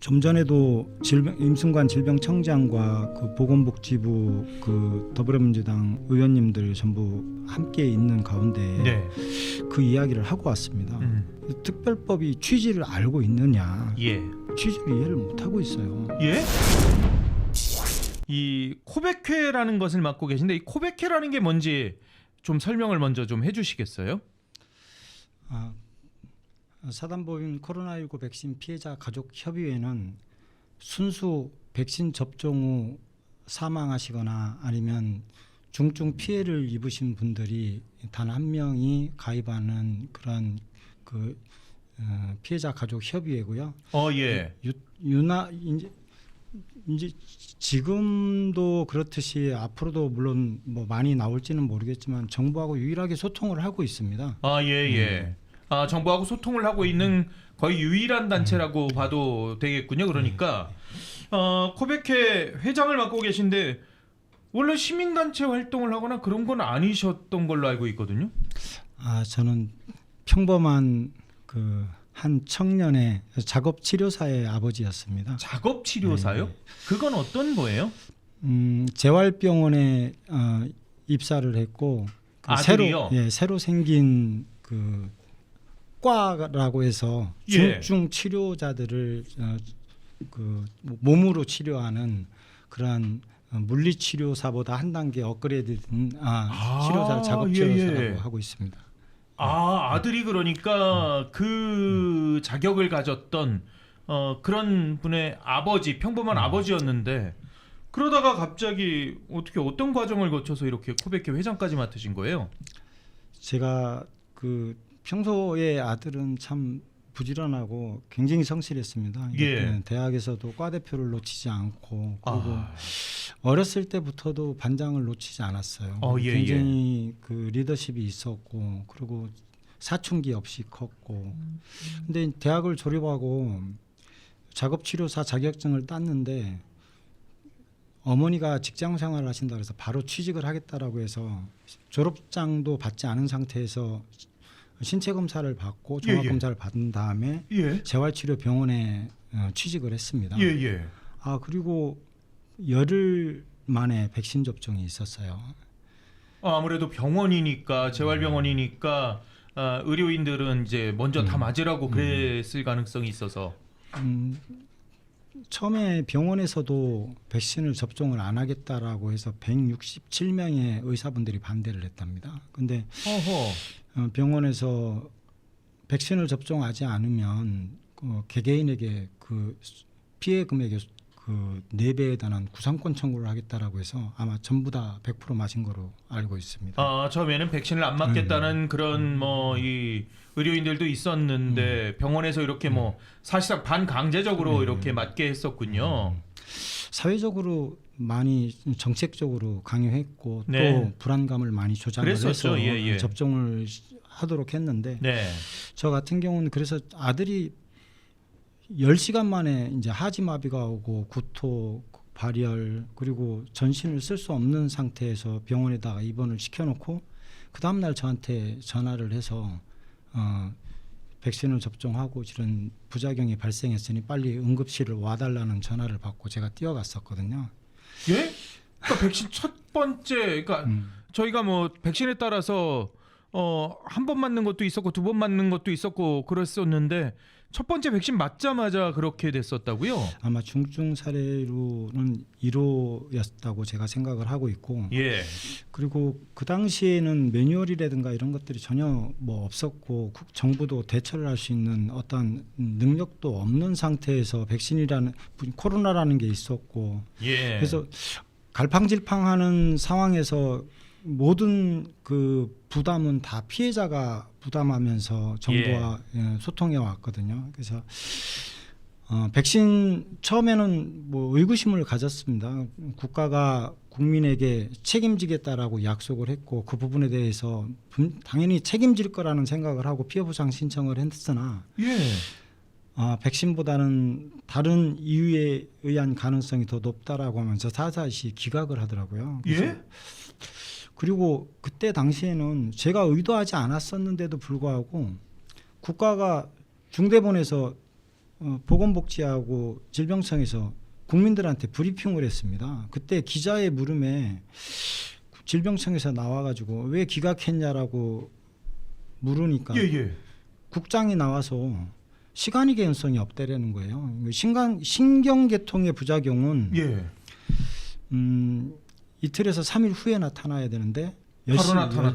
좀 전에도 임승관 질병청장과 그 보건복지부 그 더불어민주당 의원님들 전부 함께 있는 가운데 네. 그 이야기를 하고 왔습니다. 특별법이 취지를 알고 있느냐? 예. 취지를 이해를 못 하고 있어요. 예? 이 코백회라는 것을 맡고 계신데 이 코백회라는 게 뭔지 좀 설명을 먼저 좀 해주시겠어요? 사단법인 코로나19 백신 피해자 가족 협의회는 순수 백신 접종 후 사망하시거나 아니면 중증 피해를 입으신 분들이 단 한 명이 가입하는 그런 그 피해자 가족 협의회고요. 예. 유나 이제 지금도 그렇듯이 앞으로도 물론 뭐 많이 나올지는 모르겠지만 정부하고 유일하게 소통을 하고 있습니다. 예. 정부하고 소통을 하고 있는 거의 유일한 단체라고 봐도 되겠군요. 그러니까 코백회 회장을 맡고 계신데 원래 시민단체 활동을 하거나 그런 건 아니셨던 걸로 알고 있거든요. 저는 평범한 그 한 청년의 작업치료사의 아버지였습니다. 작업치료사요? 네. 그건 어떤 거예요? 재활병원에 입사를 했고 아들이요? 새로 생긴 그 과라고 해서 중증 치료자들을 그 몸으로 치료하는 그러한 물리치료사보다 한 단계 업그레이드된 치료사 작업치료사라고 하고 있습니다. 아들이 그러니까 그 자격을 가졌던 그런 분의 아버지, 평범한 아버지였는데 그러다가 갑자기 어떻게 어떤 과정을 거쳐서 이렇게 코백회 회장까지 맡으신 거예요? 제가 그 평소에 아들은 참 부지런하고 굉장히 성실했습니다. 대학에서도 과 대표를 놓치지 않고 그리고 어렸을 때부터도 반장을 놓치지 않았어요. 굉장히 그 리더십이 있었고 그리고 사춘기 없이 컸고 근데 대학을 졸업하고 작업치료사 자격증을 땄는데 어머니가 직장 생활을 하신다 그래서 바로 취직을 하겠다라고 해서 졸업장도 받지 않은 상태에서 신체 검사를 받고 종합 검사를 받은 다음에 재활치료병원에 취직을 했습니다. 그리고 열흘 만에 백신 접종이 있었어요. 아무래도 병원이니까 재활병원이니까 의료인들은 이제 먼저 다 맞으라고 그랬을 가능성이 있어서 처음에 병원에서도 백신을 접종을 안 하겠다라고 해서 167명의 의사분들이 반대를 했답니다. 근데 병원에서 백신을 접종하지 않으면 개개인에게 그 피해 금액의 그 4배에 달하는 구상권 청구를 하겠다라고 해서 아마 전부 다 100% 맞은 거로 알고 있습니다. 처음에는 백신을 안 맞겠다는 그런 이 의료인들도 있었는데 병원에서 이렇게 사실상 반강제적으로 이렇게 맞게 했었군요. 사회적으로 많이 정책적으로 강요했고 또 불안감을 많이 조장을 해서 접종을 하도록 했는데 저 같은 경우는 그래서 아들이 10시간 만에 이제 하지마비가 오고 구토, 발열 그리고 전신을 쓸 수 없는 상태에서 병원에다가 입원을 시켜놓고 그 다음날 저한테 전화를 해서 백신을 접종하고 이런 부작용이 발생했으니 빨리 응급실을 와달라는 전화를 받고 제가 뛰어갔었거든요. 예? 그러니까 백신 첫 번째, 그러니까 저희가 백신에 따라서 한 번 맞는 것도 있었고 2번 맞는 것도 있었고 그랬었는데 첫 번째 백신 맞자마자 그렇게 됐었다고요? 아마 중증 사례로는 1호였다고 제가 생각을 하고 있고 그리고 그 당시에는 매뉴얼이라든가 이런 것들이 전혀 없었고 정부도 대처를 할 수 있는 어떤 능력도 없는 상태에서 백신이라는 코로나라는 게 있었고 그래서 갈팡질팡하는 상황에서 모든 그 부담은 다 피해자가 부담하면서 정부와 소통해 왔거든요. 그래서 백신 처음에는 의구심을 가졌습니다. 국가가 국민에게 책임지겠다라고 약속을 했고 그 부분에 대해서 당연히 책임질 거라는 생각을 하고 피해 보상 신청을 했으나 백신보다는 다른 이유에 의한 가능성이 더 높다라고 하면서 사사시 기각을 하더라고요. 그리고 그때 당시에는 제가 의도하지 않았었는데도 불구하고 국가가 중대본에서 보건복지하고 질병청에서 국민들한테 브리핑을 했습니다. 그때 기자의 물음에 질병청에서 나와가지고 왜 기각했냐라고 물으니까 국장이 나와서 시간이 개연성이 없다라는 거예요. 신경계통의 부작용은 이틀에서 3일 후에 나타나야 되는데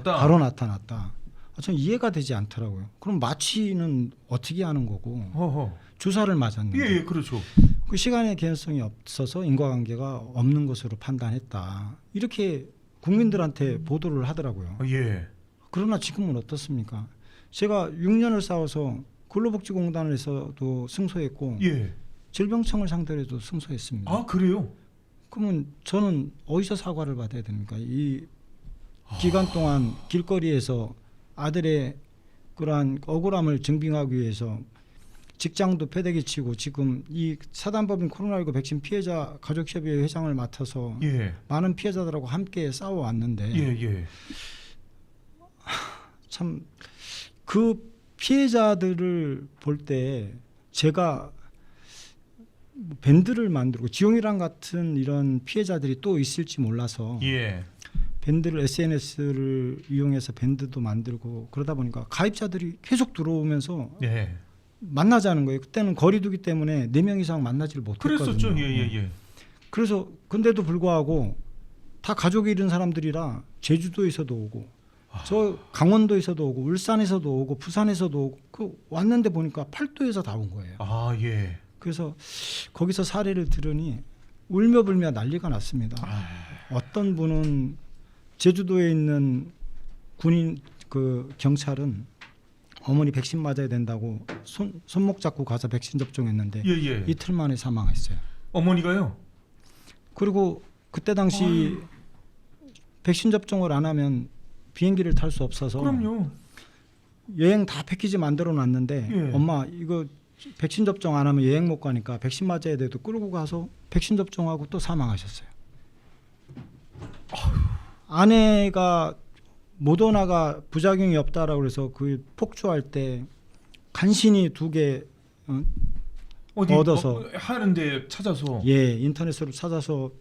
바로 나타났다. 전 이해가 되지 않더라고요. 그럼 마취는 어떻게 하는 거고 주사를 맞았는데 그렇죠. 그 시간의 개연성이 없어서 인과관계가 없는 것으로 판단했다. 이렇게 국민들한테 보도를 하더라고요. 그러나 지금은 어떻습니까? 제가 6년을 싸워서 근로복지공단에서도 승소했고 질병청을 상대로 해도 승소했습니다. 아, 그래요? 그러면 저는 어디서 사과를 받아야 됩니까? 이 기간 동안 길거리에서 아들의 그러한 억울함을 증빙하기 위해서 직장도 패대기 치고 지금 이 사단법인 코로나19 백신 피해자 가족협의회 회장을 맡아서 많은 피해자들하고 함께 싸워왔는데 참 그 피해자들을 볼 때 제가 밴드를 만들고 지용이랑 같은 이런 피해자들이 또 있을지 몰라서 밴드를 SNS를 이용해서 밴드도 만들고 그러다 보니까 가입자들이 계속 들어오면서 만나자는 거예요. 그때는 거리두기 때문에 4명 이상 만나지를 못했거든요. 그랬었죠. 그래서 근데도 불구하고 다 가족이 잃은 사람들이라 제주도에서도 오고 저 강원도에서도 오고 울산에서도 오고 부산에서도 오고 그 왔는데 보니까 팔도에서 다 온 거예요. 그래서 거기서 사례를 들으니 울며불며 난리가 났습니다. 어떤 분은 제주도에 있는 군인 그 경찰은 어머니 백신 맞아야 된다고 손목 잡고 가서 백신 접종했는데 이틀 만에 사망했어요. 어머니가요? 그리고 그때 당시 백신 접종을 안 하면 비행기를 탈 수 없어서 여행 다 패키지 만들어 놨는데 엄마 이거 백신 접종 안 하면 여행 못 가니까 백신 맞아야 돼도 끌고 가서 백신 접종하고 또 사망하셨어요. 아내가 모더나가 부작용이 없다라고 해서 그 폭주할 때 간신히 2개 얻어서 하는데 찾아서 인터넷으로 찾아서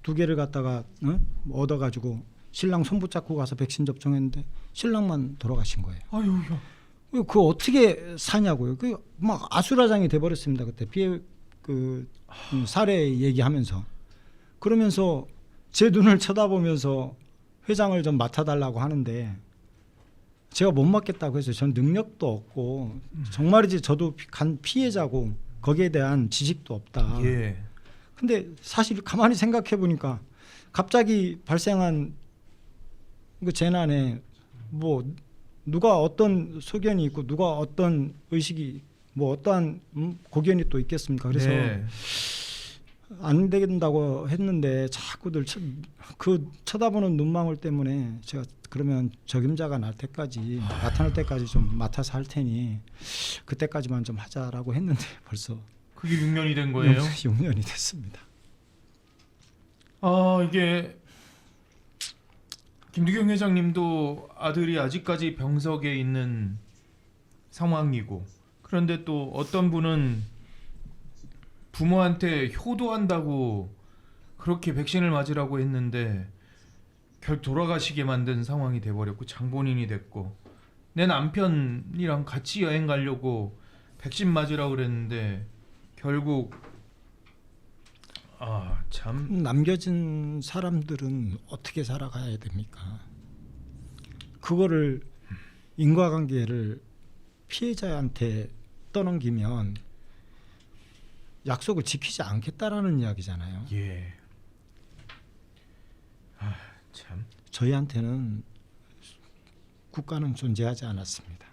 2개를 갖다가 얻어가지고 신랑 손 붙잡고 가서 백신 접종했는데 신랑만 돌아가신 거예요. 그 어떻게 사냐고요. 그 막 아수라장이 돼버렸습니다. 그때 피해 그 사례 얘기하면서 그러면서 제 눈을 쳐다보면서 회장을 좀 맡아달라고 하는데 제가 못 맡겠다고 해서 전 능력도 없고 정말이지 저도 간 피해자고 거기에 대한 지식도 없다. 근데 사실 가만히 생각해 보니까 갑자기 발생한 그 재난에 뭐 누가 어떤 소견이 있고 누가 어떤 의식이 뭐 어떠한 고견이 또 있겠습니까? 그래서 안 된다고 했는데 자꾸들 그 쳐다보는 눈망울 때문에 제가 그러면 적임자가 나타날 때까지 좀 맡아서 할 테니 그때까지만 좀 하자라고 했는데 벌써 그게 6년이 된 거예요? 6년이 됐습니다. 이게 김두경 회장님도 아들이 아직까지 병석에 있는 상황이고 그런데 또 어떤 분은 부모한테 효도한다고 그렇게 백신을 맞으라고 했는데 돌아가시게 만든 상황이 돼버렸고 장본인이 됐고 내 남편이랑 같이 여행 가려고 백신 맞으라고 그랬는데 결국 참 남겨진 사람들은 어떻게 살아가야 됩니까? 그거를 인과관계를 피해자한테 떠넘기면 약속을 지키지 않겠다라는 이야기잖아요. 참 저희한테는 국가는 존재하지 않았습니다.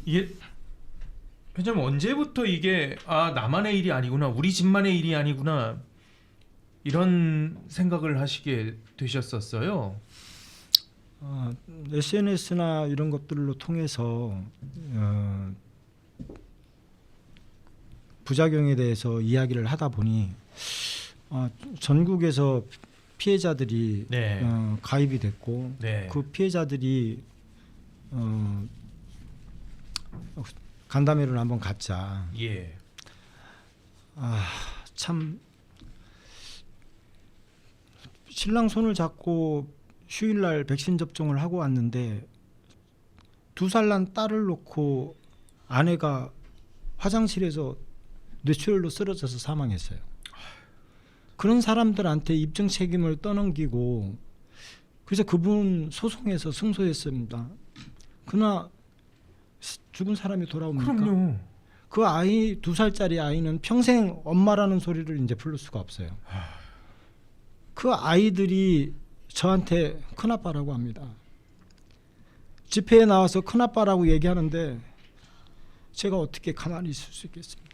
이게 회장님 언제부터 이게 나만의 일이 아니구나 우리 집만의 일이 아니구나 이런 생각을 하시게 되셨었어요? SNS나 이런 것들로 통해서 부작용에 대해서 이야기를 하다 보니 전국에서 피해자들이 가입이 됐고 그 피해자들이 간담회를 한번 갖자. 예. 참 신랑 손을 잡고 휴일날 백신 접종을 하고 왔는데 2살 난 딸을 놓고 아내가 화장실에서 뇌출혈로 쓰러져서 사망했어요. 그런 사람들한테 입증 책임을 떠넘기고 그래서 그분 소송에서 승소했습니다. 그러나 죽은 사람이 돌아옵니까? 그럼요. 그 아이 2살짜리 아이는 평생 엄마라는 소리를 이제 부를 수가 없어요. 그 아이들이 저한테 큰아빠라고 합니다. 집회에 나와서 큰아빠라고 얘기하는데 제가 어떻게 가만히 있을 수 있겠습니까?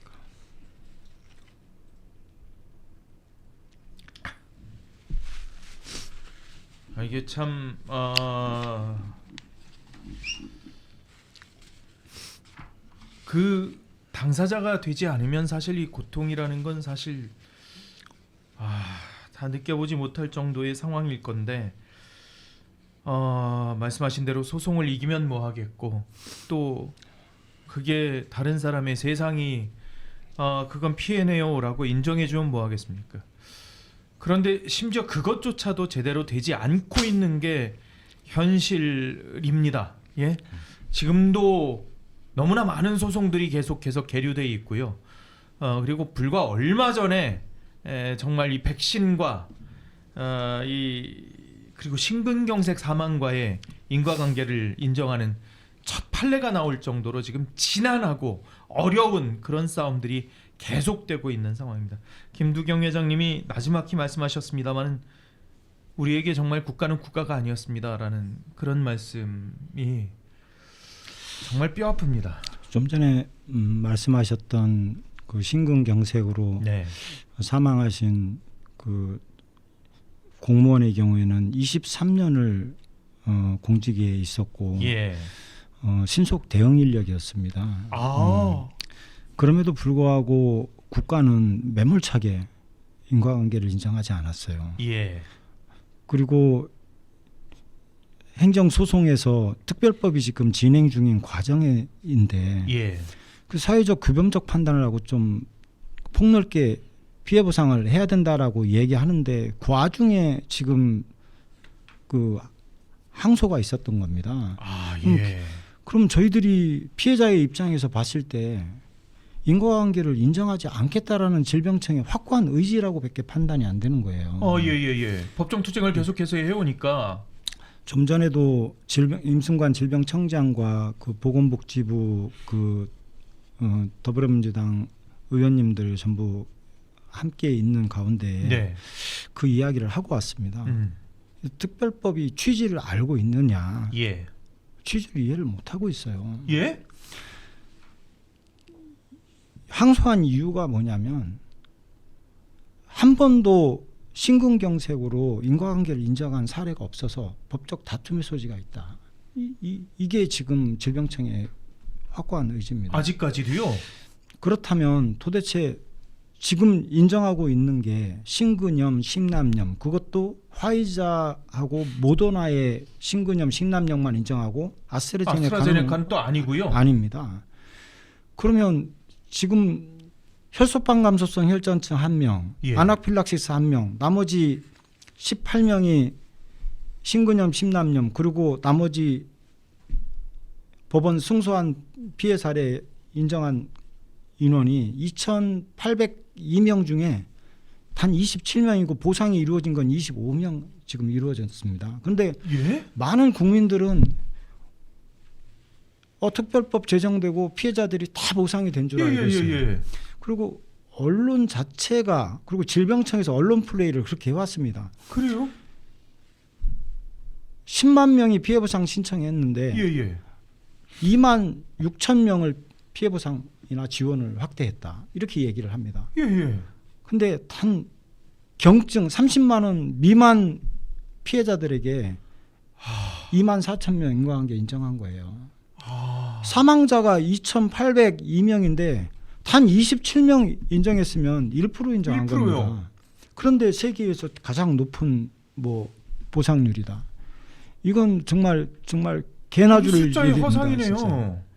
이게 참 그 당사자가 되지 않으면 사실 이 고통이라는 건 사실 다 느껴보지 못할 정도의 상황일 건데 말씀하신 대로 소송을 이기면 뭐 하겠고 또 그게 다른 사람의 세상이 그건 피해내요라고 인정해주면 뭐 하겠습니까? 그런데 심지어 그것조차도 제대로 되지 않고 있는 게 현실입니다. 예? 지금도 너무나 많은 소송들이 계속해서 계류돼 있고요. 그리고 불과 얼마 전에 정말 이 백신과 그리고 심근경색 사망과의 인과관계를 인정하는 첫 판례가 나올 정도로 지금 지난하고 어려운 그런 싸움들이 계속되고 있는 상황입니다. 김두경 회장님이 나지막히 말씀하셨습니다만 우리에게 정말 국가는 국가가 아니었습니다라는 그런 말씀이 정말 뼈 아픕니다. 좀 전에 말씀하셨던 그 심근경색으로 네. 사망하신 그 공무원의 경우에는 23년을 공직에 있었고 예. 신속 대응 인력이었습니다. 그럼에도 불구하고 국가는 매몰차게 인과관계를 인정하지 않았어요. 예. 그리고 행정소송에서 특별법이 지금 진행 중인 과정인데 예. 그 사회적 규범적 판단을 하고 좀 폭넓게 피해 보상을 해야 된다라고 얘기하는데 그 와중에 지금 그 항소가 있었던 겁니다. 예. 그럼 저희들이 피해자의 입장에서 봤을 때 인과관계를 인정하지 않겠다라는 질병청의 확고한 의지라고밖에 판단이 안 되는 거예요. 예. 법정 투쟁을 계속해서 해오니까 좀 전에도 임승관 질병청장과 그 보건복지부 그 더불어민주당 의원님들 전부 함께 있는 가운데 네. 그 이야기를 하고 왔습니다. 특별법이 취지를 알고 있느냐? 예. 취지를 이해를 못 하고 있어요. 예? 항소한 이유가 뭐냐면 한 번도 심근경색으로 인과관계를 인정한 사례가 없어서 법적 다툼의 소지가 있다. 이게 지금 질병청의 확고한 의지입니다. 아직까지도요? 그렇다면 도대체 지금 인정하고 있는 게 심근염, 심남염 그것도 화이자하고 모더나의 심근염, 심남염만 인정하고 아스트라제네카는 또 아니고요? 아닙니다. 그러면 지금 혈소판 감소성 혈전증 1명, 예. 아나필락시스 1명, 나머지 18명이 심근염, 심남염 그리고 나머지 법원 승소한 피해 사례 인정한 인원이 2,802명 중에 단 27명이고 보상이 이루어진 건 25명 지금 이루어졌습니다. 그런데 예? 많은 국민들은 특별법 제정되고 피해자들이 다 보상이 된 줄 알고 있어요. 그리고 언론 자체가 그리고 질병청에서 언론 플레이를 그렇게 해왔습니다. 그래요? 10만 명이 피해보상 신청했는데 2만 6천 명을 피해보상이나 지원을 확대했다. 이렇게 얘기를 합니다. 근데 단 경증 30만 원 미만 피해자들에게 2만 4천 명 인과관계 인정한 거예요. 사망자가 2,802명인데 단 27명 인정했으면 1% 인정한 1%요. 겁니다. 그런데 세계에서 가장 높은 보상률이다. 이건 정말 개나 줄 숫자의 일입니다, 허상이네요. 진짜.